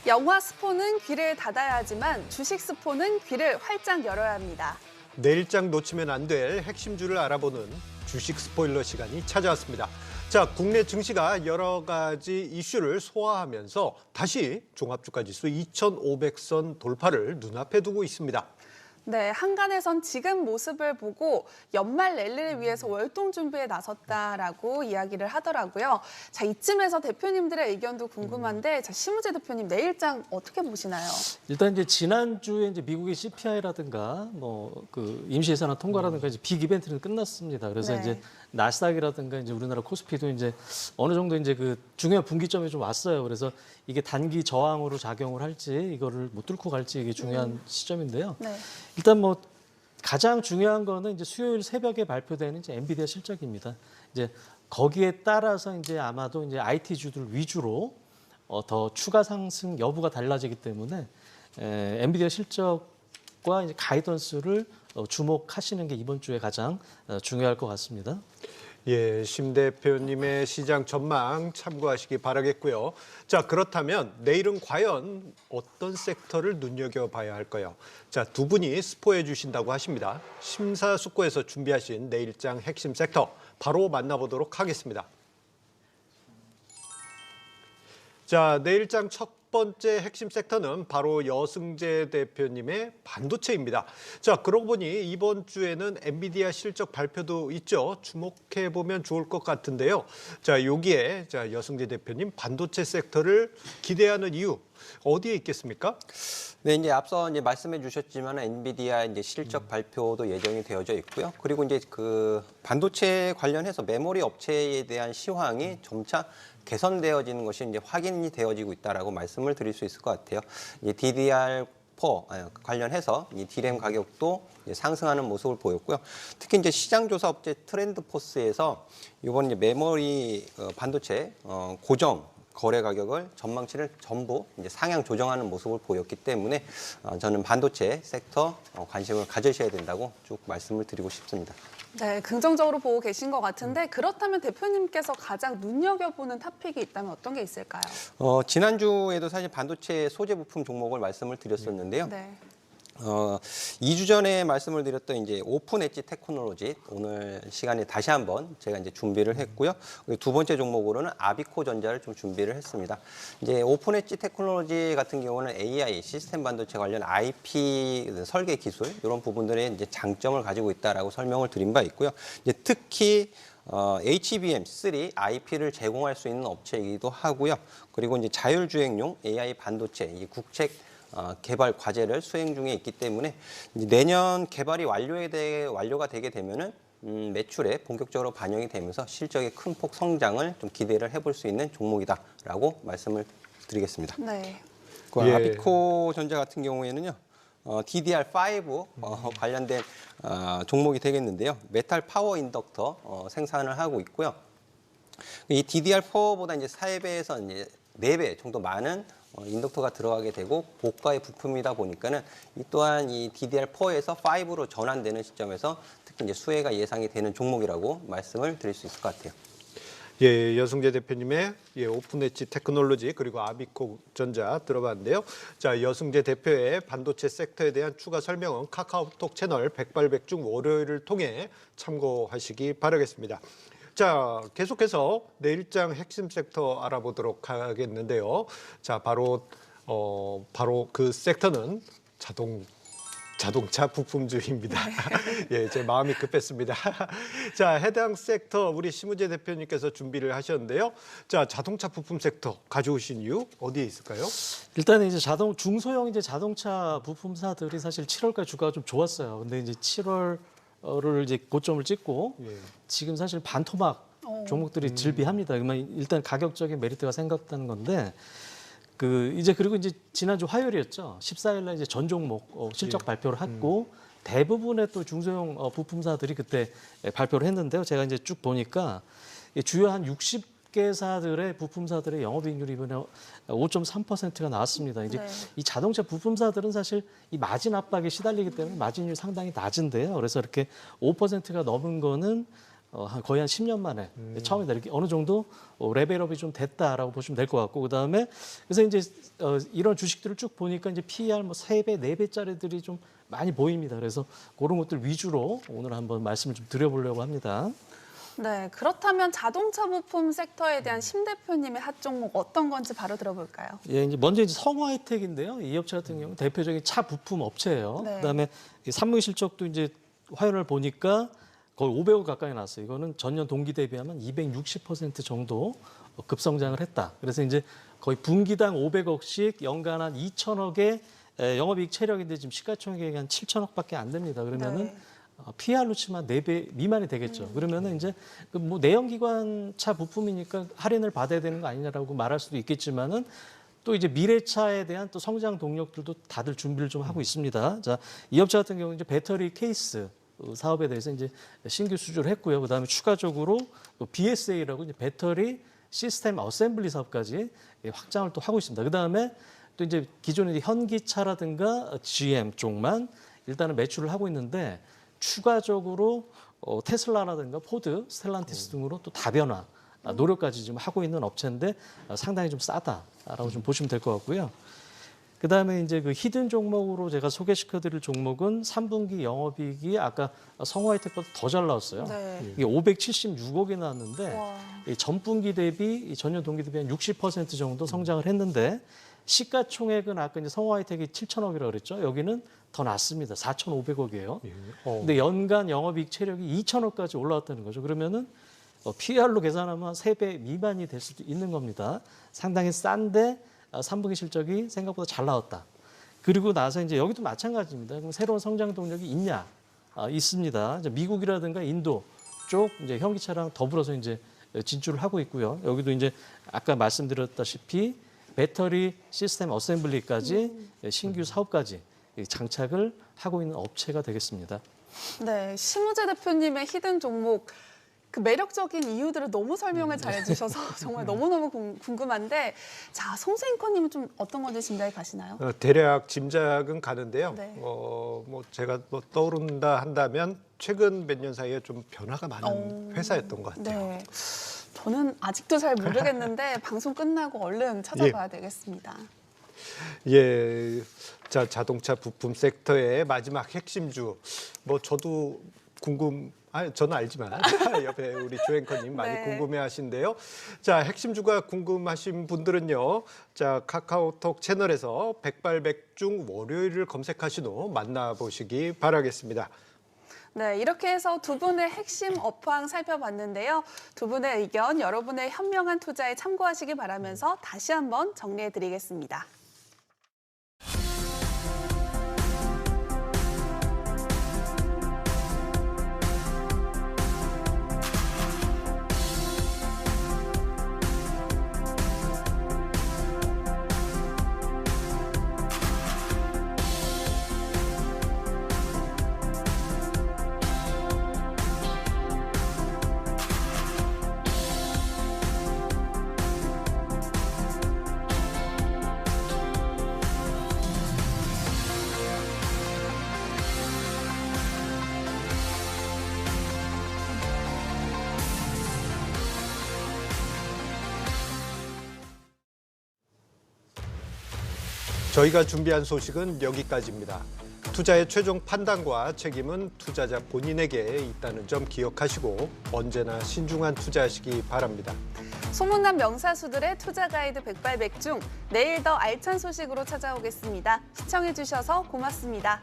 영화 스포는 귀를 닫아야 하지만 주식 스포는 귀를 활짝 열어야 합니다. 내일장 놓치면 안 될 핵심주를 알아보는 주식 스포일러 시간이 찾아왔습니다. 자, 국내 증시가 여러 가지 이슈를 소화하면서 다시 종합주가지수 2,500선 돌파를 눈앞에 두고 있습니다. 네, 한간에선 지금 모습을 보고 연말 랠리를 위해서 월동 준비에 나섰다라고 이야기를 하더라고요. 자, 이쯤에서 대표님들의 의견도 궁금한데, 자, 심우재 대표님 내일장 어떻게 보시나요? 일단 이제 지난주에 이제 미국의 CPI라든가 그 임시예산안 통과라든가 이제 빅 이벤트는 끝났습니다. 그래서 네. 이제 나스닥이라든가 이제 우리나라 코스피도 이제 어느 정도 이제 그 중요한 분기점에 좀 왔어요. 그래서 이게 단기 저항으로 작용을 할지 이거를 못 뚫고 갈지 이게 중요한 시점인데요. 네. 일단 뭐 가장 중요한 거는 이제 수요일 새벽에 발표되는 이제 엔비디아 실적입니다. 이제 거기에 따라서 이제 아마도 이제 IT주들 위주로 더 추가 상승 여부가 달라지기 때문에 엔비디아 실적과 이제 가이던스를 주목하시는 게 이번 주에 가장 중요할 것 같습니다. 예, 심 대표님의 시장 전망 참고하시기 바라겠고요. 자, 그렇다면 내일은 과연 어떤 섹터를 눈여겨봐야 할까요? 자, 두 분이 스포해 주신다고 하십니다. 심사숙고해서 준비하신 내일장 핵심 섹터 바로 만나보도록 하겠습니다. 자, 내일장 첫 번째 핵심 섹터는 바로 여승재 대표님의 반도체입니다. 자, 그러고 보니 이번 주에는 엔비디아 실적 발표도 있죠. 주목해 보면 좋을 것 같은데요. 자, 여기에 여승재 대표님 반도체 섹터를 기대하는 이유 어디에 있겠습니까? 네, 이제 앞서 이제 말씀해 주셨지만 엔비디아 이제 실적 발표도 예정이 되어져 있고요. 그리고 이제 그 반도체 관련해서 메모리 업체에 대한 시황이 점차 개선되어지는 것이 이제 확인이 되어지고 있다라고 말씀을 드릴 수 있을 것 같아요. 이제 DDR4 관련해서 이 D램 가격도 상승하는 모습을 보였고요. 특히 이제 시장 조사 업체 트렌드포스에서 이번 이제 메모리 반도체 고정 거래 가격을 전망치를 전부 이제 상향 조정하는 모습을 보였기 때문에 저는 반도체 섹터 관심을 가지셔야 된다고 쭉 말씀을 드리고 싶습니다. 네, 긍정적으로 보고 계신 것 같은데 그렇다면 대표님께서 가장 눈여겨보는 토픽이 있다면 어떤 게 있을까요? 지난주에도 사실 반도체 소재 부품 종목을 말씀을 드렸었는데요. 네. 2주 전에 말씀을 드렸던 이제 오픈 엣지 테크놀로지 오늘 시간에 다시 한번 제가 이제 준비를 했고요. 두 번째 종목으로는 아비코 전자를 좀 준비를 했습니다. 이제 오픈 엣지 테크놀로지 같은 경우는 AI 시스템 반도체 관련 IP 설계 기술 이런 부분들의 이제 장점을 가지고 있다라고 설명을 드린 바 있고요. 이제 특히 HBM3 IP를 제공할 수 있는 업체이기도 하고요. 그리고 이제 자율주행용 AI 반도체 이 국책 개발 과제를 수행 중에 있기 때문에 내년 개발이 완료가 되게 되면은 매출에 본격적으로 반영이 되면서 실적의 큰 폭 성장을 좀 기대를 해볼 수 있는 종목이다라고 말씀을 드리겠습니다. 네. 그 예. 아비코 전자 같은 경우에는요. DDR5 관련된 종목이 되겠는데요. 메탈 파워 인덕터 생산을 하고 있고요. 이 DDR4보다 이제 4배에서 이제 4배 정도 많은 인덕터가 들어가게 되고 고가의 부품이다 보니까는 이 또한 이 DDR4에서 5로 전환되는 시점에서 특히 이제 수혜가 예상이 되는 종목이라고 말씀을 드릴 수 있을 것 같아요. 예, 여승재 대표님의 오픈 엣지 테크놀로지 그리고 아비코 전자 들어봤는데요. 자, 여승재 대표의 반도체 섹터에 대한 추가 설명은 카카오톡 채널 백발백중 월요일을 통해 참고하시기 바라겠습니다. 자, 계속해서 내일장 핵심 섹터 알아보도록 하겠는데요. 자, 바로 그 섹터는 자동차 부품주입니다. 예, 제 마음이 급했습니다. 자, 해당 섹터 우리 심우재 대표님께서 준비를 하셨는데요. 자, 자동차 부품 섹터 가져오신 이유 어디에 있을까요? 일단은 이제 중소형 이제 자동차 부품사들이 사실 7월까지 주가가 좀 좋았어요. 근데 이제 7월을 이제 고점을 찍고 예. 지금 사실 반토막 종목들이 질비합니다. 그러면 일단 가격적인 메리트가 생겼다는 건데 그리고 이제 지난주 화요일이었죠. 14일 날 이제 전 종목 실적 발표를 했고 대부분의 또 중소형 부품사들이 그때 발표를 했는데요. 제가 이제 쭉 보니까 주요 한 60개사들의 부품사들의 영업이익률이 이번에 5.3%가 나왔습니다. 이제 네. 이 자동차 부품사들은 사실 이 마진 압박에 시달리기 때문에 마진율이 상당히 낮은데요. 그래서 이렇게 5%가 넘은 거는 거의 한 10년 만에 처음이다. 이렇게 어느 정도 레벨업이 좀 됐다라고 보시면 될 것 같고, 그다음에 그래서 이제 이런 주식들을 쭉 보니까 이제 PER 뭐 3배, 4배짜리들이 좀 많이 보입니다. 그래서 그런 것들 위주로 오늘 한번 말씀을 좀 드려보려고 합니다. 네, 그렇다면 자동차 부품 섹터에 대한 심 대표님의 핫 종목 어떤 건지 바로 들어볼까요? 예, 이제 먼저 이제 성화이텍인데요. 이 업체 같은 경우 대표적인 차 부품 업체예요. 네. 그다음에 이 산물 실적도 이제 화요일 보니까 거의 500억 가까이 나왔어요. 이거는 전년 동기 대비하면 260% 정도 급성장을 했다. 그래서 이제 거의 분기당 500억씩 연간 한 2천억의 영업이익 체력인데 지금 시가총액이 한 7천억밖에 안 됩니다. 그러면은 네. PR로 치면 4배 미만이 되겠죠. 그러면은 이제 그 뭐 내연기관차 부품이니까 할인을 받아야 되는 거 아니냐라고 말할 수도 있겠지만은 또 이제 미래차에 대한 또 성장 동력들도 다들 준비를 좀 하고 있습니다. 자, 이 업체 같은 경우 이제 배터리 케이스 사업에 대해서 이제 신규 수주를 했고요. 그다음에 추가적으로 BSA라고 이제 배터리 시스템 어셈블리 사업까지 확장을 또 하고 있습니다. 그다음에 또 이제 기존의 현기차라든가 GM 쪽만 일단은 매출을 하고 있는데 추가적으로 테슬라라든가 포드, 스텔란티스 등으로 또 다변화 노력까지 지금 하고 있는 업체인데 상당히 좀 싸다라고 좀 보시면 될 것 같고요. 그다음에 이제 그 히든 종목으로 제가 소개시켜드릴 종목은 3분기 영업이익이 아까 성화이텍보다 더 잘 나왔어요. 네. 이게 576억이 나왔는데 와. 이 전분기 대비 이 전년 동기 대비 한 60% 정도 성장을 했는데 시가총액은 아까 이제 성화이텍이 7천억이라고 그랬죠. 여기는 더 낮습니다. 4,500억이에요. 근데 연간 영업이익 체력이 2천억까지 올라왔다는 거죠. 그러면은 PR로 계산하면 3배 미만이 될 수도 있는 겁니다. 상당히 싼데 3분기 실적이 생각보다 잘 나왔다. 그리고 나서 이제 여기도 마찬가지입니다. 그럼 새로운 성장 동력이 있냐? 있습니다. 이제 미국이라든가 인도 쪽 이제 현기차랑 더불어서 이제 진출을 하고 있고요. 여기도 이제 아까 말씀드렸다시피 배터리 시스템 어셈블리까지 신규 사업까지 장착을 하고 있는 업체가 되겠습니다. 네, 심우재 대표님의 히든 종목 그 매력적인 이유들을 너무 설명을 잘해주셔서 정말 너무너무 궁금한데, 자, 송수인커님은 좀 어떤 건지 짐작이 가시나요? 대략 짐작은 가는데요. 네. 뭐 제가 뭐 떠오른다 한다면 최근 몇 년 사이에 좀 변화가 많은 회사였던 것 같아요. 네, 저는 아직도 잘 모르겠는데 방송 끝나고 얼른 찾아봐야 되겠습니다. 예, 자, 자동차 부품 섹터의 마지막 핵심주. 뭐 저도 저는 알지만 옆에 우리 조앵커님 많이 네. 궁금해하신데요. 자, 핵심주가 궁금하신 분들은요. 자, 카카오톡 채널에서 백발백중 월요일을 검색하신 후 만나보시기 바라겠습니다. 네, 이렇게 해서 두 분의 핵심 업황 살펴봤는데요. 두 분의 의견, 여러분의 현명한 투자에 참고하시기 바라면서 다시 한번 정리해드리겠습니다. 저희가 준비한 소식은 여기까지입니다. 투자의 최종 판단과 책임은 투자자 본인에게 있다는 점 기억하시고 언제나 신중한 투자하시기 바랍니다. 소문난 명사수들의 투자 가이드 백발백중, 내일 더 알찬 소식으로 찾아오겠습니다. 시청해주셔서 고맙습니다.